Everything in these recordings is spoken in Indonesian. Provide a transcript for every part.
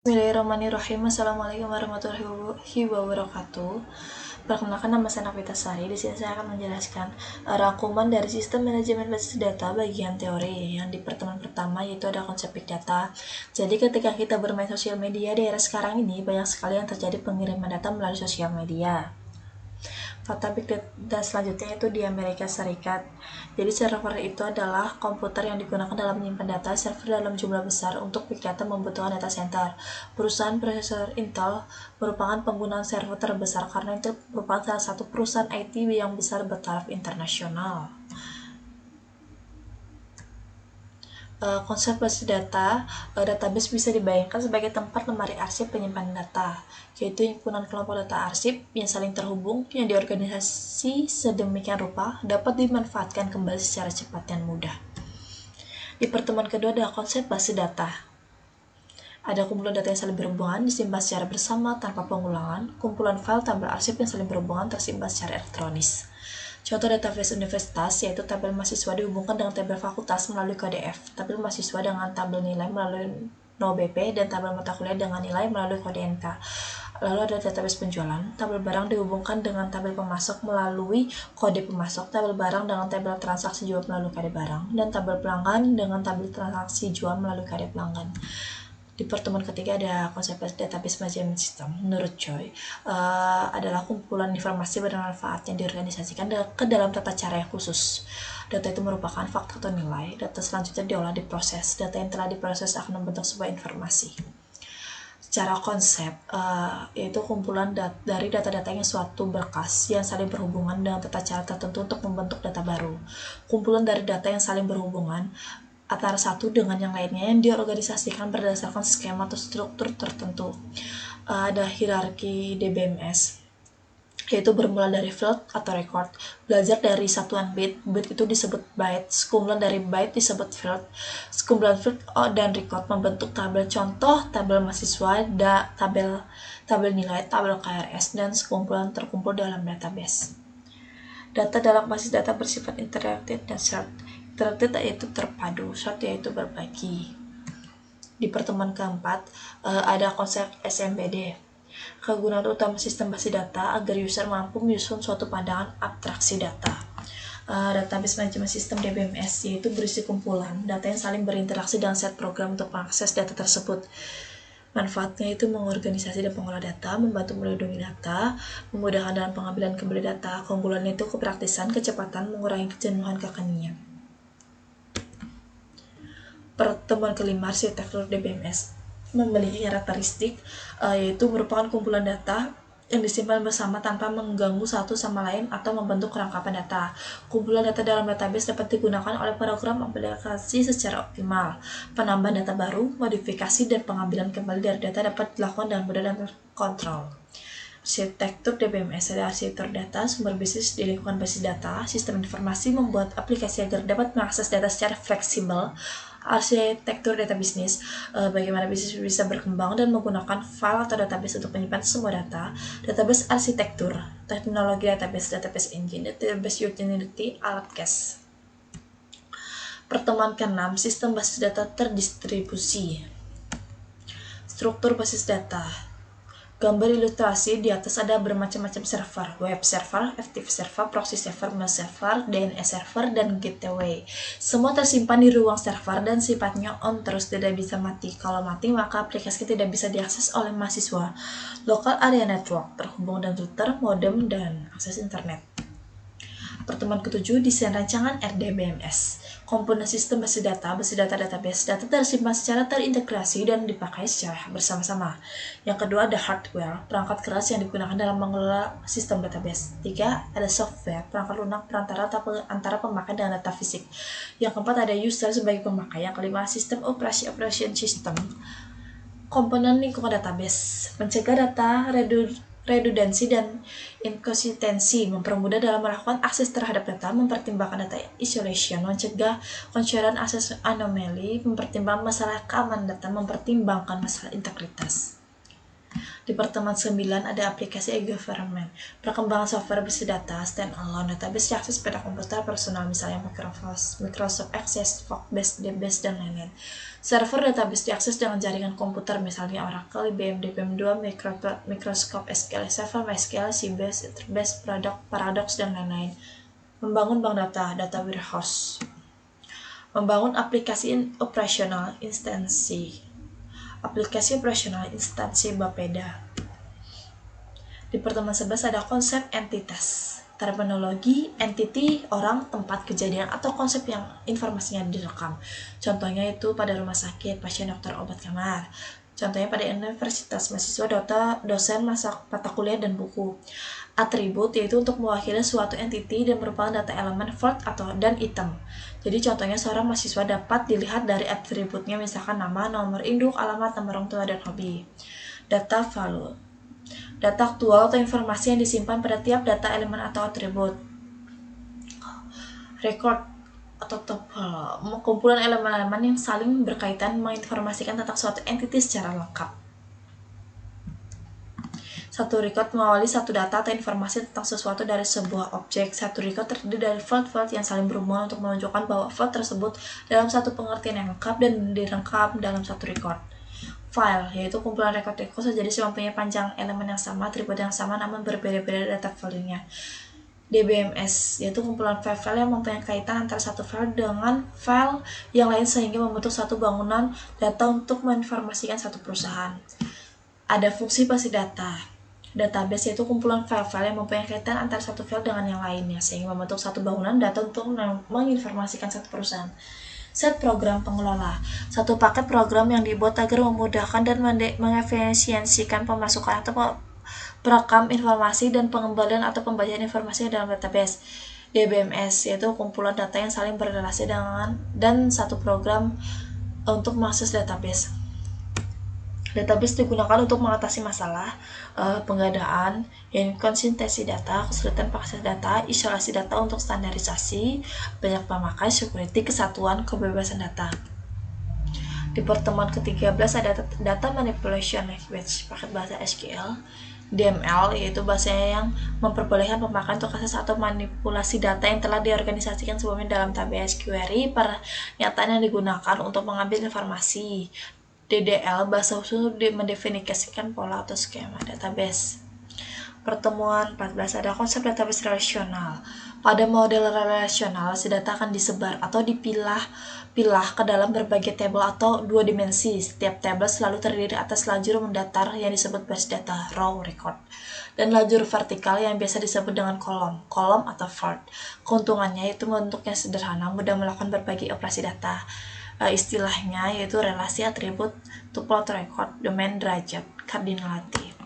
Bismillahirrahmanirrahim. Assalamualaikum warahmatullahi wabarakatuh. Perkenalkan, nama saya Navita Sari. Di sini saya akan menjelaskan rangkuman dari sistem manajemen basis data bagian teori. Yang di pertemuan pertama yaitu ada konsep big data. Jadi ketika kita bermain sosial media di era sekarang ini, banyak sekali yang terjadi pengiriman data melalui sosial media. Fakta big data selanjutnya itu di Amerika Serikat. Jadi server itu adalah komputer yang digunakan dalam menyimpan data. Server dalam jumlah besar untuk big data membutuhkan data center. Perusahaan prosesor Intel merupakan penggunaan server terbesar karena itu merupakan salah satu perusahaan IT yang besar bertaraf internasional. Konsep basis data, database bisa dibayangkan sebagai tempat lemari arsip penyimpanan data, yaitu himpunan kelompok data arsip yang saling terhubung yang diorganisasi sedemikian rupa dapat dimanfaatkan kembali secara cepat dan mudah. Di pertemuan kedua ada konsep basis data. Ada kumpulan data yang saling berhubungan disimpan secara bersama tanpa pengulangan. Kumpulan file tabel arsip yang saling berhubungan tersimpan secara elektronis. Contoh database universitas yaitu tabel mahasiswa dihubungkan dengan tabel fakultas melalui KDF, tabel mahasiswa dengan tabel nilai melalui NoBP, dan tabel mata kuliah dengan nilai melalui kode NK. Lalu ada database penjualan, tabel barang dihubungkan dengan tabel pemasok melalui kode pemasok, tabel barang dengan tabel transaksi jual melalui kode barang, dan tabel pelanggan dengan tabel transaksi jual melalui kode pelanggan. Di pertemuan ketiga ada konsep database management system. Menurut Choi, adalah kumpulan informasi bermanfaat yang diorganisasikan ke dalam tata cara yang khusus. Data itu merupakan fakta atau nilai. Data selanjutnya diolah diproses. Data yang telah diproses akan membentuk sebuah informasi. Secara konsep, yaitu kumpulan dari data-data yang suatu berkas yang saling berhubungan dengan tata cara tertentu untuk membentuk data baru. Kumpulan dari data yang saling berhubungan antara satu dengan yang lainnya yang diorganisasikan berdasarkan skema atau struktur tertentu. Ada hierarki DBMS, yaitu bermula dari field atau record. Belajar dari satuan bit itu disebut byte, kumpulan dari byte disebut field. Kumpulan field dan record membentuk tabel contoh, tabel mahasiswa, tabel nilai, tabel KRS, dan sekumpulan terkumpul dalam database. Data dalam basis data bersifat interactive dan shared. Interactive yaitu terpadu, shared yaitu berbagi. Di pertemuan keempat, ada konsep SMBD. Kegunaan utama sistem basis data agar user mampu menyusun suatu pandangan abstraksi data. Database Management System DBMS yaitu berisi kumpulan data yang saling berinteraksi dengan set program untuk mengakses data tersebut. Manfaatnya itu mengorganisasi dan mengolah data, membantu melindungi data, memudahkan dalam pengambilan kembali data. Keunggulannya itu kepraktisan, kecepatan, mengurangi kejenuhan kekinian. Pertemuan kelima, arsitektur DBMS memiliki karakteristik yaitu merupakan kumpulan data yang disimpan bersama tanpa mengganggu satu sama lain atau membentuk rangkaian data. Kumpulan data dalam database dapat digunakan oleh program aplikasi secara optimal. Penambahan data baru, modifikasi, dan pengambilan kembali dari data dapat dilakukan dengan mudah dan terkontrol. Arsitektur DBMS adalah arsitektur data, sumber bisnis di lingkungan basis data, sistem informasi membuat aplikasi agar dapat mengakses data secara fleksibel. Arsitektur data bisnis, bagaimana bisnis bisa berkembang dan menggunakan file atau database untuk menyimpan semua data. Database arsitektur, teknologi database engine, database utility, alat cache. Pertemuan ke-6, sistem basis data terdistribusi. Struktur basis data. Gambar ilustrasi di atas ada bermacam-macam server, web server, FTP server, proxy server, mail server, DNS server, dan gateway. Semua tersimpan di ruang server dan sifatnya on terus, tidak bisa mati. Kalau mati, maka aplikasi tidak bisa diakses oleh mahasiswa. Local area network, terhubung dengan router, modem, dan akses internet. Pertemuan ke-7, desain rancangan RDBMS. Komponen sistem basis data database. Data tersimpan secara terintegrasi dan dipakai secara bersama-sama. Yang kedua ada hardware, perangkat keras yang digunakan dalam mengelola sistem database. 3. Ada software, perangkat lunak perantara antara pemakai dan data fisik. Yang keempat ada user sebagai pemakai. Yang kelima sistem operation system. Komponen lingkungan database, mencegah data redundansi dan inkonsistensi, mempermudah dalam melakukan akses terhadap data, mempertimbangkan data isolation, mencegah kebocoran akses anomaly, mempertimbangkan masalah keamanan data, mempertimbangkan masalah integritas. Di pertemuan 9 ada aplikasi e-government. Perkembangan software berbasis data, standalone, database diakses pada komputer personal, misalnya Microsoft Access, Workspace, DBase, dan lain-lain. Server database diakses dengan jaringan komputer, misalnya Oracle, IBM, DBM2, Microsoft SQL Server, MySQL, Sybase, Interbase, Paradox, dan lain-lain. Membangun bank data, data warehouse. Membangun aplikasi operasional instansi. Aplikasi operasional instansi Bapeda. Di pertemuan 11 ada konsep entitas. Terminologi, entity, orang, tempat, kejadian, atau konsep yang informasinya direkam. Contohnya itu pada rumah sakit, pasien, dokter, obat, kamar. Contohnya pada universitas, mahasiswa, dosen, mata kuliah, dan buku. Atribut yaitu untuk mewakili suatu entity dan merupakan data elemen, fact, dan item. Jadi contohnya seorang mahasiswa dapat dilihat dari atributnya, misalkan nama, nomor induk, alamat, nomor orang tua, dan hobi. Data value. Data aktual atau informasi yang disimpan pada tiap data elemen atau atribut. Record atau tuple, kumpulan elemen-elemen yang saling berkaitan menginformasikan tentang suatu entity secara lengkap. Satu record mengawali satu data atau informasi tentang sesuatu dari sebuah objek. Satu record terdiri dari field yang saling berhubungan untuk menunjukkan bahwa field tersebut dalam satu pengertian yang lengkap dan dirangkum dalam satu record. File, yaitu kumpulan record-record sejenis yang mempunyai panjang elemen yang sama, atribut yang sama, namun berbeda-beda data value-nya. DBMS, yaitu kumpulan file-file yang mempunyai kaitan antara satu file dengan file yang lain sehingga membentuk satu bangunan data untuk menginformasikan satu perusahaan. Ada fungsi basis data. Database yaitu kumpulan file-file yang mempunyai kaitan antara satu file dengan yang lainnya sehingga membentuk satu bangunan data untuk menginformasikan satu perusahaan. Set program pengelola, satu paket program yang dibuat agar memudahkan dan mengefisiensikan pemasukan atau perekam informasi dan pengembalian atau pembacaan informasi dalam database. DBMS yaitu kumpulan data yang saling berrelasi dan satu program untuk mengakses database. Database digunakan untuk mengatasi masalah penggandaan, inkonsistensi data, kesulitan pengakses data, isolasi data untuk standarisasi, banyak pemakai, security, kesatuan, kebebasan data. Di pertemuan ke-13 ada data manipulation language, paket bahasa SQL. DML yaitu bahasa yang memperbolehkan pemakaian untuk akses atau manipulasi data yang telah diorganisasikan sebelumnya dalam database. Query, pernyataan yang digunakan untuk mengambil informasi. DDL, bahasa khusus mendefinisikan pola atau skema database. Pertemuan 14 ada konsep database relasional. Pada model relasional, si data akan disebar atau dipilah ke dalam berbagai tabel atau dua dimensi. Setiap tabel selalu terdiri atas lajur mendatar yang disebut basis data, row record, dan lajur vertikal yang biasa disebut dengan kolom atau field. Keuntungannya itu bentuknya sederhana, mudah melakukan berbagai operasi data. Istilahnya yaitu relasi, atribut, tuple, record, domain, derajat, kardinality.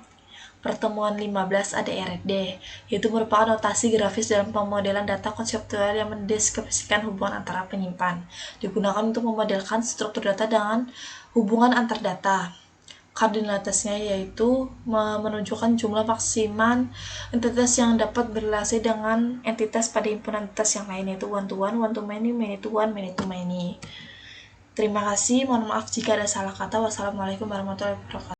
Pertemuan 15 ada RD, yaitu merupakan notasi grafis dalam pemodelan data konseptual yang mendeskripsikan hubungan antara penyimpan. Digunakan untuk memodelkan struktur data dengan hubungan antar data. Kardinalitasnya yaitu menunjukkan jumlah maksimal entitas yang dapat berrelasi dengan entitas pada himpunan entitas yang lain, yaitu one to one, one to many, many to one, many to many. Terima kasih, mohon maaf jika ada salah kata. Wassalamualaikum warahmatullahi wabarakatuh.